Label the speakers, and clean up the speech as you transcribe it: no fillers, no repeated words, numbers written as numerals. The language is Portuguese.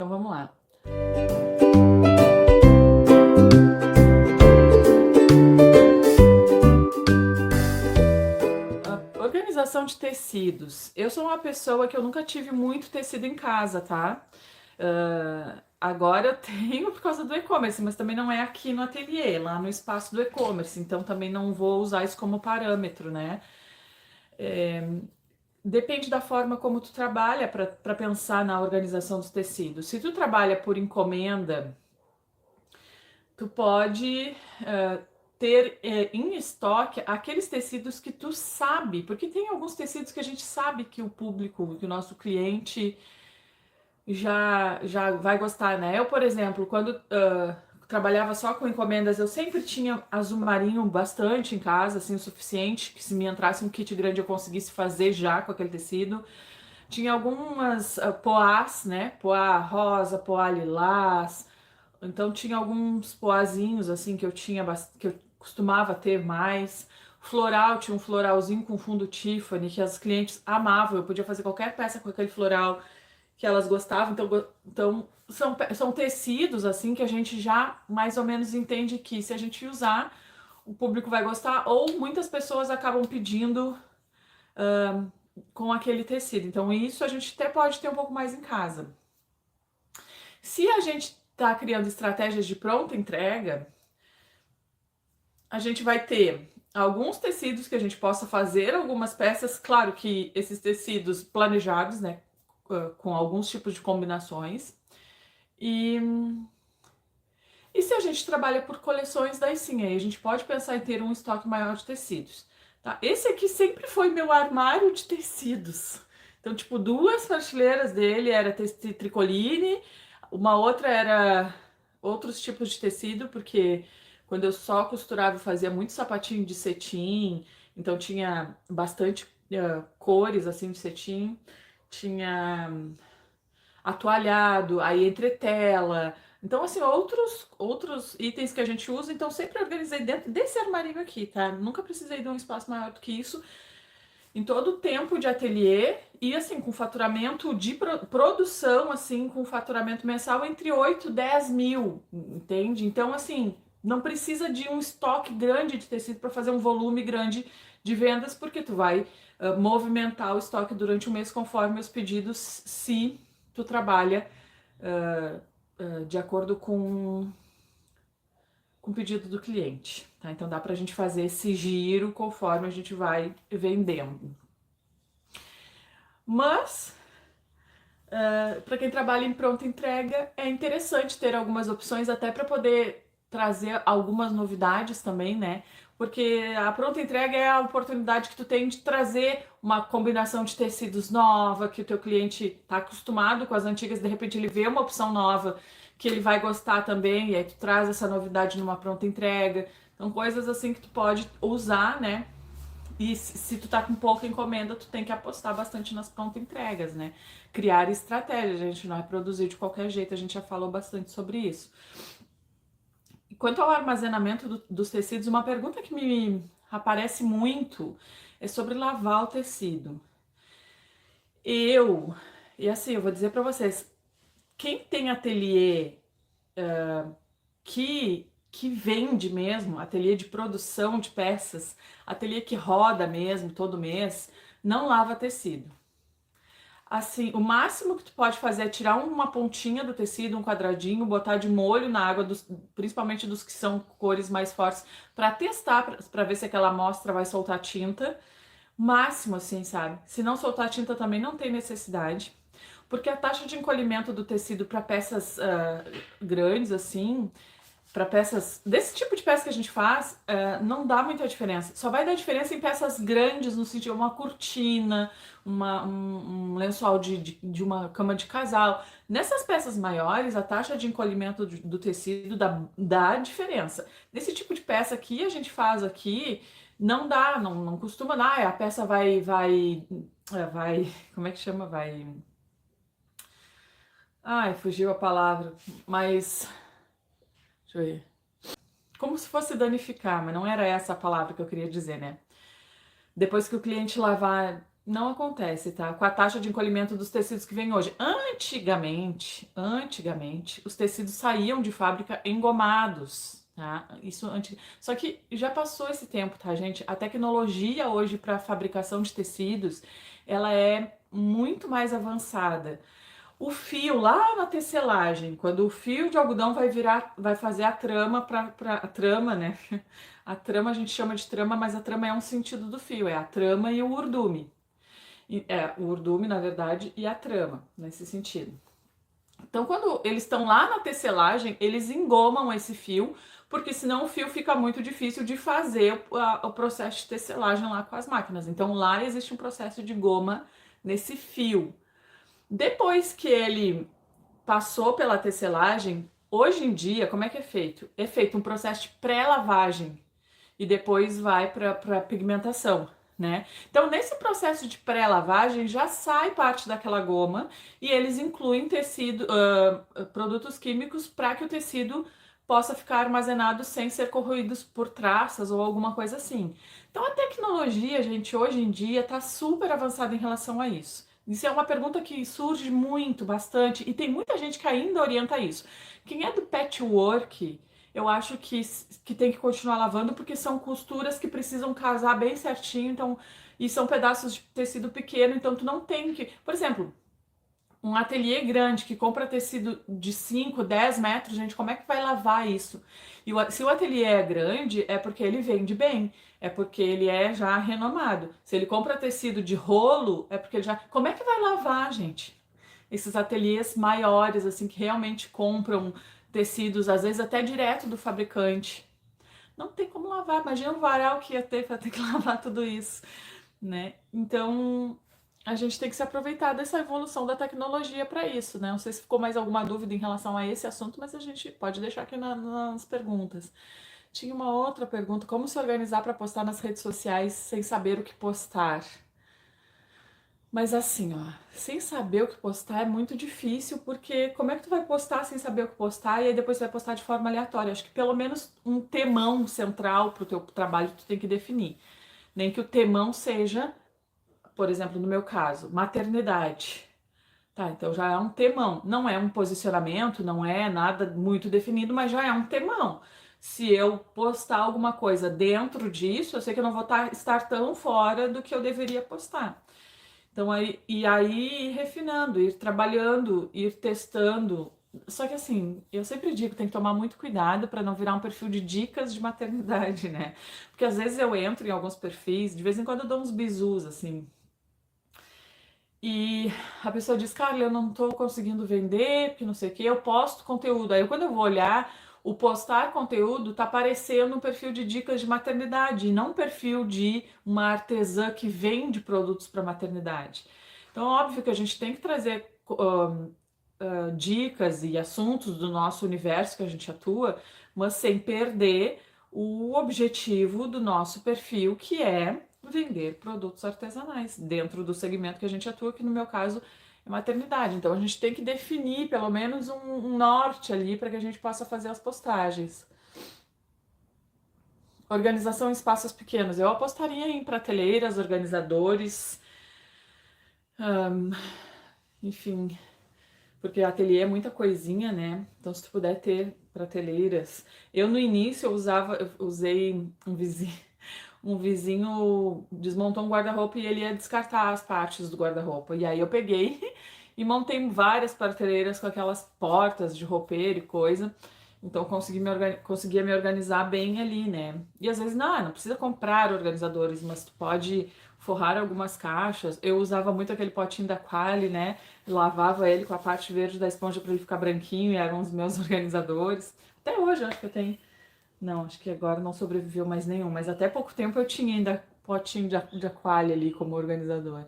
Speaker 1: Então vamos lá. Organização de tecidos. Eu sou uma pessoa que eu nunca tive muito tecido em casa, tá? Agora eu tenho por causa do e-commerce, mas também não é aqui no ateliê, lá no espaço do e-commerce, então também não vou usar isso como parâmetro, né? Depende da forma como tu trabalha para pensar na organização dos tecidos. Se tu trabalha por encomenda, tu pode ter em estoque aqueles tecidos que tu sabe, porque tem alguns tecidos que a gente sabe que o público, que o nosso cliente já vai gostar, né? Eu, por exemplo, quando trabalhava só com encomendas, eu sempre tinha azul marinho bastante em casa, assim, o suficiente, que se me entrasse um kit grande eu conseguisse fazer já com aquele tecido. Tinha algumas poás, né? Poá rosa, poá lilás. Então tinha alguns poazinhos assim que eu tinha que eu costumava ter mais. Floral, tinha um floralzinho com fundo Tiffany que as clientes amavam. Eu podia fazer qualquer peça com aquele floral que elas gostavam. Então são tecidos assim que a gente já mais ou menos entende que se a gente usar, o público vai gostar, ou muitas pessoas acabam pedindo com aquele tecido. Então, isso a gente até pode ter um pouco mais em casa. Se a gente está criando estratégias de pronta entrega, a gente vai ter alguns tecidos que a gente possa fazer, algumas peças, claro que esses tecidos planejados, né, com alguns tipos de combinações. E se a gente trabalha por coleções, daí sim, aí a gente pode pensar em ter um estoque maior de tecidos. Tá? Esse aqui sempre foi meu armário de tecidos. Então, tipo, duas prateleiras dele era tricoline, uma outra era outros tipos de tecido, porque quando eu só costurava eu fazia muito sapatinho de cetim, então tinha bastante cores assim de cetim, tinha atoalhado, aí entretela. Então, assim, outros itens que a gente usa, então sempre organizei dentro desse armarinho aqui, tá? Nunca precisei de um espaço maior do que isso. Em todo o tempo de ateliê e, assim, com faturamento de produção, assim, com faturamento mensal entre 8 e 10 mil, entende? Então, assim, não precisa de um estoque grande de tecido para fazer um volume grande de vendas, porque tu vai movimentar o estoque durante o mês conforme os pedidos, se tu trabalha de acordo com o pedido do cliente, tá? Então dá pra gente fazer esse giro conforme a gente vai vendendo. Mas, para quem trabalha em pronta entrega, é interessante ter algumas opções até para poder trazer algumas novidades também, né? Porque a pronta entrega é a oportunidade que tu tem de trazer uma combinação de tecidos nova, que o teu cliente está acostumado com as antigas, de repente ele vê uma opção nova que ele vai gostar também, e aí tu traz essa novidade numa pronta entrega. Então, coisas assim que tu pode usar, né? E se tu tá com pouca encomenda, tu tem que apostar bastante nas prontas entregas, né? Criar estratégias, a gente não é produzir de qualquer jeito, a gente já falou bastante sobre isso. E quanto ao armazenamento dos tecidos, uma pergunta que me aparece muito é sobre lavar o tecido. E assim, eu vou dizer para vocês, quem tem ateliê que vende mesmo, ateliê de produção de peças, ateliê que roda mesmo todo mês, não lava tecido. Assim, o máximo que tu pode fazer é tirar uma pontinha do tecido, um quadradinho, botar de molho na água, principalmente dos que são cores mais fortes, para testar, para ver se aquela amostra vai soltar tinta. Máximo, assim, sabe? Se não soltar tinta também não tem necessidade, porque a taxa de encolhimento do tecido para peças grandes, assim, para peças desse tipo de peça que a gente faz, não dá muita diferença. Só vai dar diferença em peças grandes, no sentido uma cortina, um lençol de uma cama de casal. Nessas peças maiores, a taxa de encolhimento do tecido dá diferença. Nesse tipo de peça que a gente faz aqui, não dá, não costuma dar. A peça vai, como é que chama? Ai, fugiu a palavra, mas deixa eu ver. Como se fosse danificar, mas não era essa a palavra que eu queria dizer, né? Depois que o cliente lavar, não acontece, tá? Com a taxa de encolhimento dos tecidos que vem hoje. Antigamente, os tecidos saíam de fábrica engomados, tá? Só que já passou esse tempo, tá, gente? A tecnologia hoje para fabricação de tecidos, ela é muito mais avançada. O fio lá na tecelagem, quando o fio de algodão vai fazer a trama a trama, né? A trama a gente chama de trama, mas a trama é um sentido do fio, é a trama e o urdume. O urdume, na verdade, e a trama, nesse sentido. Então, quando eles estão lá na tecelagem, eles engomam esse fio, porque senão o fio fica muito difícil de fazer o processo de tecelagem lá com as máquinas. Então, lá existe um processo de goma nesse fio. Depois que ele passou pela tecelagem, hoje em dia, como é que é feito? É feito um processo de pré-lavagem e depois vai para pigmentação, né? Então, nesse processo de pré-lavagem já sai parte daquela goma e eles incluem produtos químicos para que o tecido possa ficar armazenado sem ser corroídos por traças ou alguma coisa assim. Então, a tecnologia, gente, hoje em dia está super avançada em relação a isso. Isso é uma pergunta que surge muito, bastante, e tem muita gente que ainda orienta isso. Quem é do patchwork, eu acho que tem que continuar lavando, porque são costuras que precisam casar bem certinho, então, e são pedaços de tecido pequeno, então tu não tem que... Por exemplo, um ateliê grande que compra tecido de 5, 10 metros, gente, como é que vai lavar isso? Se o ateliê é grande, é porque ele vende bem, é porque ele é já renomado. Se ele compra tecido de rolo, é porque ele já... Como é que vai lavar, gente? Esses ateliês maiores, assim, que realmente compram tecidos, às vezes até direto do fabricante. Não tem como lavar, imagina o varal que ia ter para ter que lavar tudo isso, né? Então, a gente tem que se aproveitar dessa evolução da tecnologia para isso, né? Não sei se ficou mais alguma dúvida em relação a esse assunto, mas a gente pode deixar aqui nas perguntas. Tinha uma outra pergunta: como se organizar para postar nas redes sociais sem saber o que postar? Mas assim, ó, sem saber o que postar é muito difícil, porque como é que tu vai postar sem saber o que postar e aí depois tu vai postar de forma aleatória? Acho que pelo menos um temão central pro teu trabalho tu tem que definir. Nem que o temão seja, por exemplo, no meu caso, maternidade. Tá, então já é um temão. Não é um posicionamento, não é nada muito definido, mas já é um temão. Se eu postar alguma coisa dentro disso, eu sei que eu não vou estar tão fora do que eu deveria postar. Então, aí ir refinando, ir trabalhando, ir testando. Só que assim, eu sempre digo, tem que tomar muito cuidado para não virar um perfil de dicas de maternidade, né? Porque às vezes eu entro em alguns perfis, de vez em quando eu dou uns bizus, assim. E a pessoa diz, cara, eu não tô conseguindo vender, porque não sei o que, eu posto conteúdo. Aí quando eu vou olhar, o postar conteúdo tá parecendo um perfil de dicas de maternidade, e não um perfil de uma artesã que vende produtos para maternidade. Então, óbvio que a gente tem que trazer dicas e assuntos do nosso universo que a gente atua, mas sem perder o objetivo do nosso perfil, que é vender produtos artesanais dentro do segmento que a gente atua, que no meu caso é maternidade. Então a gente tem que definir pelo menos um norte ali para que a gente possa fazer as postagens. Organização em espaços pequenos. Eu apostaria em prateleiras, organizadores, enfim, porque ateliê é muita coisinha, né? Então se tu puder ter prateleiras. Eu no início eu usei um vizinho desmontou um guarda-roupa e ele ia descartar as partes do guarda-roupa. E aí eu peguei e montei várias prateleiras com aquelas portas de roupeiro e coisa. Então conseguia me organizar bem ali, né? E às vezes não precisa comprar organizadores, mas tu pode forrar algumas caixas. Eu usava muito aquele potinho da Quali, né? Lavava ele com a parte verde da esponja para ele ficar branquinho e eram os meus organizadores. Até hoje eu acho que eu tenho. Não, acho que agora não sobreviveu mais nenhum, mas até pouco tempo eu tinha ainda potinho de aquário ali como organizador.